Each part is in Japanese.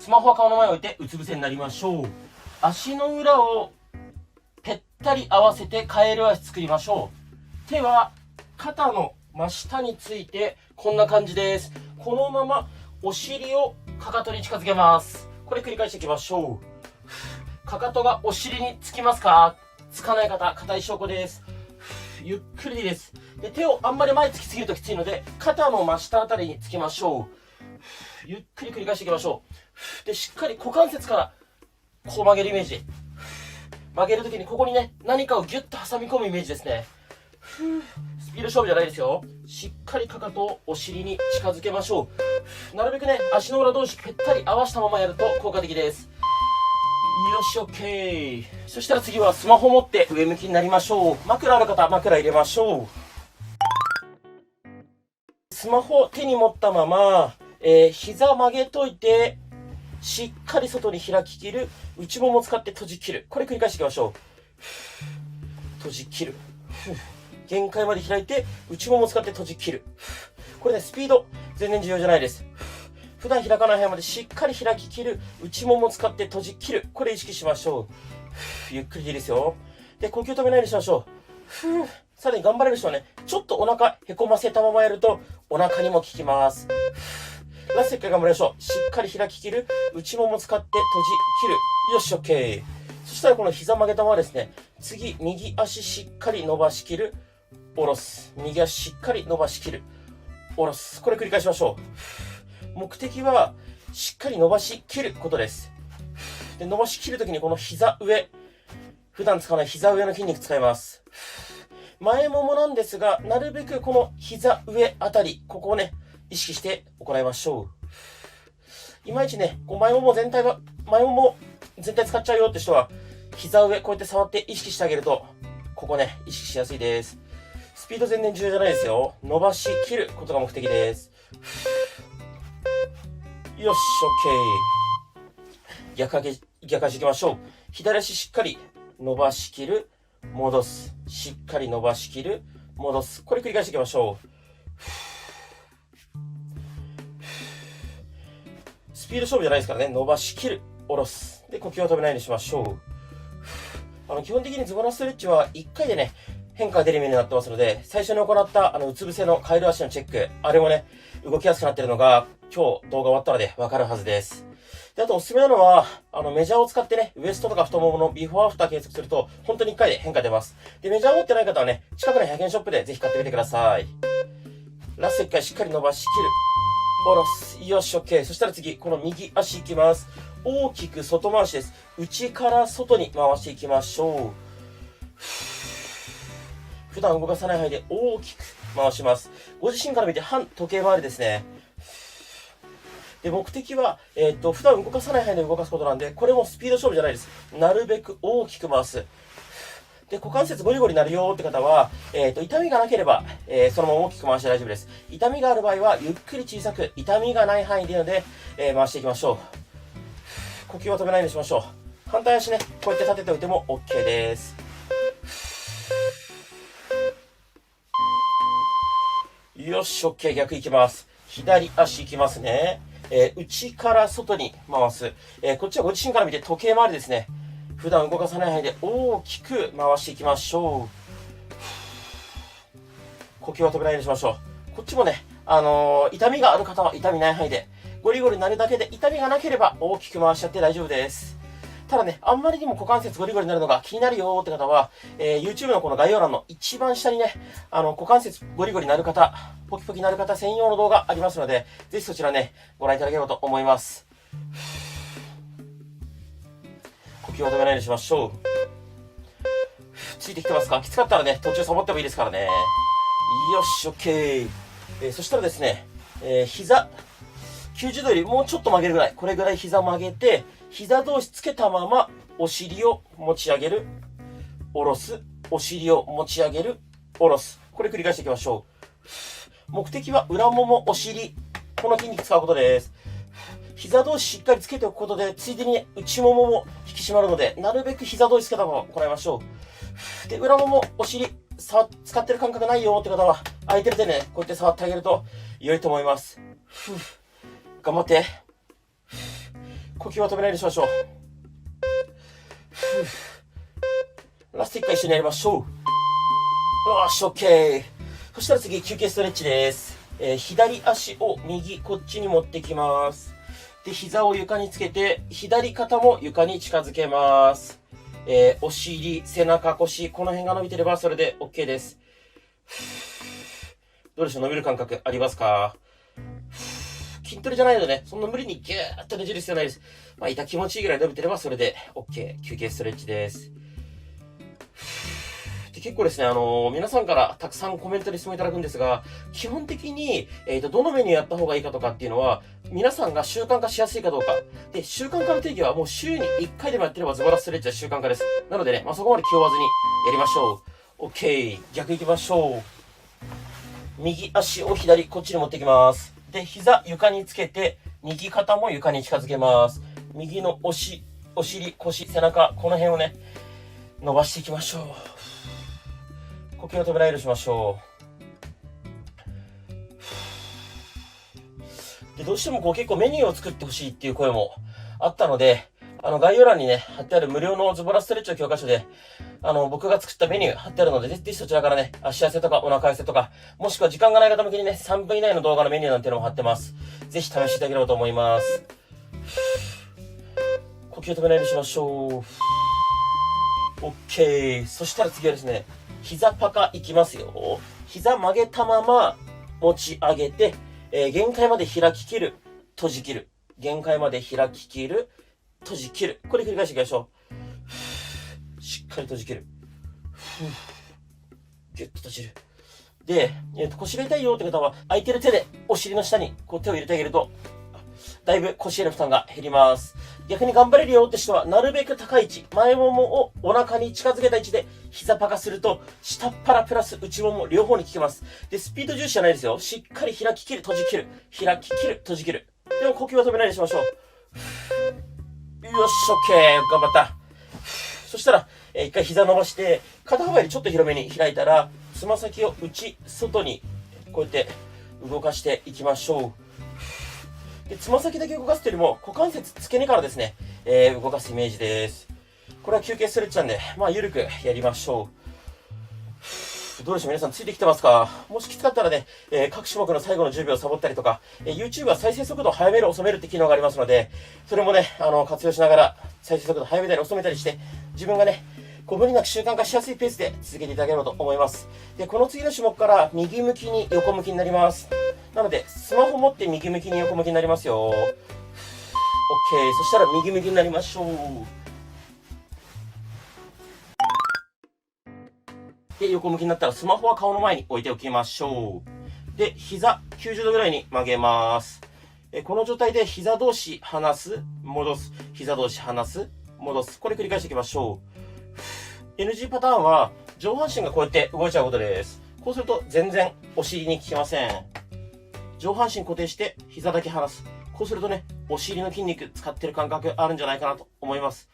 スマホは顔の前に置いてうつ伏せになりましょう。足の裏をぺったり合わせてカエル足作りましょう。手は肩の真下についてこんな感じです。このままお尻をかかとに近づけます。これ繰り返していきましょう。かかとがお尻につきますか？つかない方、硬い証拠です。ゆっくりでいいです。で、手をあんまり前につきすぎるときついので、肩の真下あたりにつけましょう。ゆっくり繰り返していきましょう。で、しっかり股関節からこう曲げるイメージ。曲げるときにここにね、何かをギュッと挟み込むイメージですね。スピード勝負じゃないですよ。しっかりかかとをお尻に近づけましょう。なるべくね、足の裏同士ぺったり合わせたままやると効果的です。よし、OK。そしたら次はスマホ持って上向きになりましょう。枕ある方、枕入れましょう。スマホ手に持ったまま、膝曲げといて、しっかり外に開き切る。内もも使って閉じ切る。これ繰り返していきましょう。閉じ切る。限界まで開いて、内もも使って閉じ切る。これね、スピード全然重要じゃないです。普段開かない範囲までしっかり開き切る。内もも使って閉じ切る。これ意識しましょう。ゆっくりでいいですよ。で、呼吸止めないようにしましょう。さらに頑張れる人はね、ちょっとお腹へこませたままやると、お腹にも効きます。ラスト1回頑張りましょう。しっかり開き切る。内もも使って閉じ切る。よし、OK。そしたらこの膝曲げたままですね、次、右足しっかり伸ばし切る。下ろす。右足しっかり伸ばし切る。下ろす。これ繰り返しましょう。目的は、しっかり伸ばし切ることです。で、伸ばし切るときにこの膝上、普段使わない膝上の筋肉使います。前ももなんですが、なるべくこの膝上あたり、ここをね、意識して行いましょう。いまいちね、こう前もも全体使っちゃうよって人は、膝上こうやって触って意識してあげると、ここね、意識しやすいです。スピード全然重要じゃないですよ。伸ばし切ることが目的です。よし、OK。逆足行きましょう。左足しっかり伸ばし切る。戻す。しっかり伸ばし切る。戻す。これ繰り返していきましょう。スピード勝負じゃないですからね。伸ばし切る。下ろす。で、呼吸を止めないようにしましょう。基本的にズボラストレッチは1回でね、変化が出るようになってますので、最初に行ったうつ伏せのカエル足のチェック、あれもね、動きやすくなってるのが、今日動画終わったらでわかるはずです。で、あとおすすめなのは、メジャーを使ってね、ウエストとか太もものビフォーアフター計測すると、本当に1回で変化出ます。で、メジャー持ってない方はね、近くの100円ショップでぜひ買ってみてください。ラスト1回しっかり伸ばし切る。下ろす。よし、OK。そしたら次、この右足いきます。大きく外回しです。内から外に回していきましょう。普段動かさない範囲で大きく回します。ご自身から見て反時計回りですね。で、目的は、普段動かさない範囲で動かすことなんで、これもスピード勝負じゃないです。なるべく大きく回す。で、股関節ゴリゴリなるよって方は、痛みがなければ、そのまま大きく回して大丈夫です。痛みがある場合は、ゆっくり小さく、痛みがない範囲でいいので、回していきましょう。呼吸は止めないようにしましょう。反対足ね、こうやって立てておいても OK です。よし、OK。逆いきます。左足いきますね。内から外に回す。こっちはご自身から見て時計回りですね。普段動かさない範囲で大きく回していきましょう。呼吸は止めないようにしましょう。こっちもね、痛みがある方は痛みない範囲で、ゴリゴリなるだけで痛みがなければ大きく回しちゃって大丈夫です。ただね、あんまりにも股関節ゴリゴリになるのが気になるよーって方は、YouTube のこの概要欄の一番下にね、股関節ゴリゴリなる方、ポキポキなる方専用の動画ありますので、ぜひそちらね、ご覧いただければと思います。呼吸を止めないようにしましょう。ついてきてますか？きつかったらね、途中サボってもいいですからね。よし、OK。そしたらですね、膝、90度よりもうちょっと曲げるぐらい、これぐらい膝曲げて、膝同士つけたまま、お尻を持ち上げる、下ろす、お尻を持ち上げる、下ろす。これ繰り返していきましょう。目的は裏もも、お尻、この筋肉使うことです。膝同士しっかりつけておくことで、ついでに内ももも引き締まるので、なるべく膝同士つけたまま行いましょう。で、裏もも、お尻、使ってる感覚ないよって方は、空いてる手でね、こうやって触ってあげると良いと思います。頑張って。呼吸は止めないようにしましょう。ラスト1回一緒にやりましょう。よし、OK。そしたら次、休憩ストレッチです。左足を右、こっちに持ってきます。で、膝を床につけて、左肩も床に近づけます。お尻、背中、腰、この辺が伸びてればそれで OK です。どうでしょう、伸びる感覚ありますか？筋トレじゃないのでね、そんな無理にギューッとねじる必要ないです。まあ、痛気持ちいいぐらい伸びてればそれで OK。休憩ストレッチです。で結構ですね、皆さんからたくさんコメントで質問いただくんですが、基本的に、どのメニューやった方がいいかとかっていうのは、皆さんが習慣化しやすいかどうか。で、習慣化の定義はもう週に1回でもやってればズボラストレッチは習慣化です。なのでね、まあ、そこまで気負わずにやりましょう。OK。逆行きましょう。右足を左、こっちに持ってきます。で、膝床につけて、右肩も床に近づけます。右のお尻、腰、背中、この辺をね、伸ばしていきましょう。呼吸を止めないようにしましょう。で、どうしても結構メニューを作ってほしいっていう声もあったので、概要欄にね、貼ってある無料のズボラストレッチの教科書で、僕が作ったメニュー貼ってあるので、ぜひそちらからね、足痩せとかお腹痩せとか、もしくは時間がない方向けにね、3分以内の動画のメニューなんていうのも貼ってます。ぜひ試していただければと思います。呼吸を止めないようにしましょう。OK。そしたら次はですね、膝パカいきますよ。膝曲げたまま持ち上げて、限界まで開き切る、閉じ切る。限界まで開き切る、閉じ切る。これ繰り返していきましょう。しっかり閉じ切る。ギュッと閉じる。で、腰が痛いよって方は、空いてる手でお尻の下にこう手を入れてあげると、だいぶ腰への負担が減ります。逆に頑張れるよって人は、なるべく高い位置、前ももをお腹に近づけた位置で膝パカすると、下っ腹プラス内もも両方に効きます。で、スピード重視じゃないですよ。しっかり開き切る、閉じ切る。開き切る、閉じ切る。でも呼吸は止めないようにしましょう。よし、OK。頑張った。そしたら、一回膝伸ばして、肩幅よりちょっと広めに開いたら、つま先を内、外に、こうやって動かしていきましょう。でつま先だけ動かすというよりも股関節付け根からですね、動かすイメージです。これは休憩ストレッチなんで、まあ緩くやりましょう。どうでしょう、皆さんついてきてますか？もしきつかったらね、各種目の最後の10秒サボったりとか、YouTube は再生速度を早める遅めるって機能がありますので、それもね活用しながら再生速度を早めたり遅めたりして、自分がね無理なく習慣化しやすいペースで続けていただければと思います。でこの次の種目から右向きに横向きになります。なので、スマホ持って右向きに横向きになりますよ。OK。そしたら右向きになりましょう。で、横向きになったらスマホは顔の前に置いておきましょう。で、膝90度ぐらいに曲げます。この状態で膝同士離す、戻す。膝同士離す、戻す。これ繰り返していきましょう。NG パターンは上半身がこうやって動いちゃうことです。こうすると全然お尻に効きません。上半身固定して膝だけ離す。こうするとね、お尻の筋肉使ってる感覚あるんじゃないかなと思います。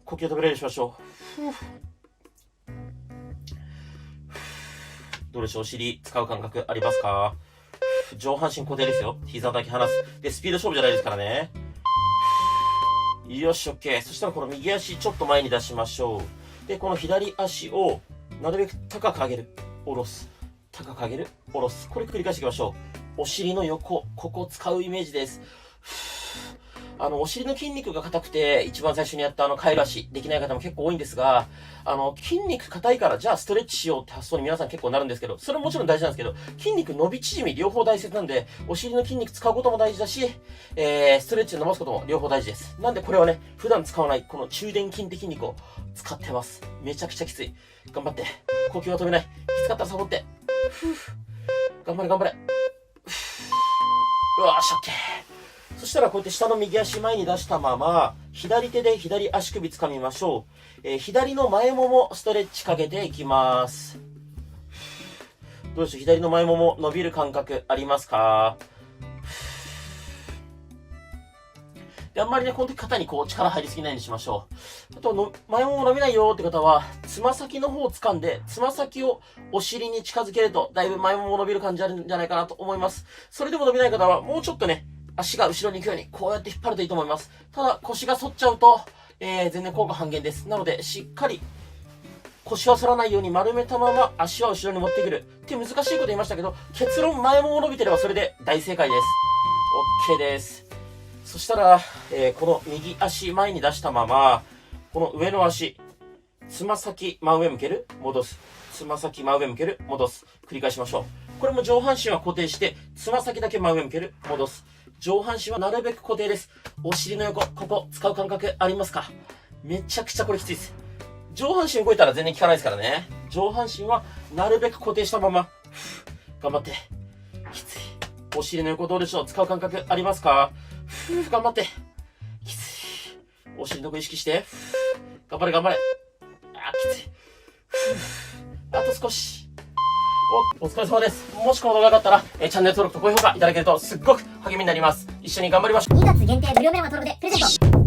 呼吸を止めるようにしましょう。どうでしょう、お尻使う感覚ありますか？上半身固定ですよ。膝だけ離す。で、スピード勝負じゃないですからね。よし、OK。そしたらこの右足ちょっと前に出しましょう。で、この左足をなるべく高く上げる。下ろす。高く上げる、下ろす。これ繰り返していきましょう。お尻の横、ここを使うイメージです。お尻の筋肉が硬くて、一番最初にやったカエル足、できない方も結構多いんですが、筋肉硬いから、じゃあストレッチしようって発想に皆さん結構なるんですけど、それももちろん大事なんですけど、筋肉伸び縮み両方大切なんで、お尻の筋肉使うことも大事だし、ストレッチ伸ばすことも両方大事です。なんでこれはね、普段使わない、この中殿筋って筋肉を使ってます。めちゃくちゃきつい。頑張って。呼吸は止めない。きつかったらサボって。頑張れ頑張れ。うわーし、オッケー。そしたらこうやって下の右足前に出したまま、左手で左足首掴みましょう。左の前ももストレッチかけていきます。どうでしょう、左の前もも伸びる感覚ありますか？で、あんまりね、この時肩にこう力入りすぎないようにしましょう。あと前もも伸びないよって方は、つま先の方を掴んで、つま先をお尻に近づけると、だいぶ前もも伸びる感じあるんじゃないかなと思います。それでも伸びない方は、もうちょっとね、足が後ろに行くように、こうやって引っ張るといいと思います。ただ、腰が反っちゃうと、全然効果半減です。なので、しっかり、腰は反らないように丸めたまま足は後ろに持ってくる。って難しいこと言いましたけど、結論前もも伸びてればそれで大正解です。OK です。そしたら、この右足前に出したまま、この上の足、つま先真上向ける、戻す。つま先真上向ける、戻す。繰り返しましょう。これも上半身は固定して、つま先だけ真上向ける、戻す。上半身はなるべく固定です。お尻の横、ここ使う感覚ありますか？めちゃくちゃこれきついです。上半身動いたら全然効かないですからね。上半身はなるべく固定したまま、頑張って。きつい。お尻の横どうでしょう？使う感覚ありますか？頑張って。きつい。お尻の横意識して。頑張れ頑張れ。きつい。あと少し。お疲れ様です。もしこの動画が良かったら、チャンネル登録と高評価いただけるとすっごく励みになります。一緒に頑張りましょう。2月限定無料メルマ登録でプレゼント。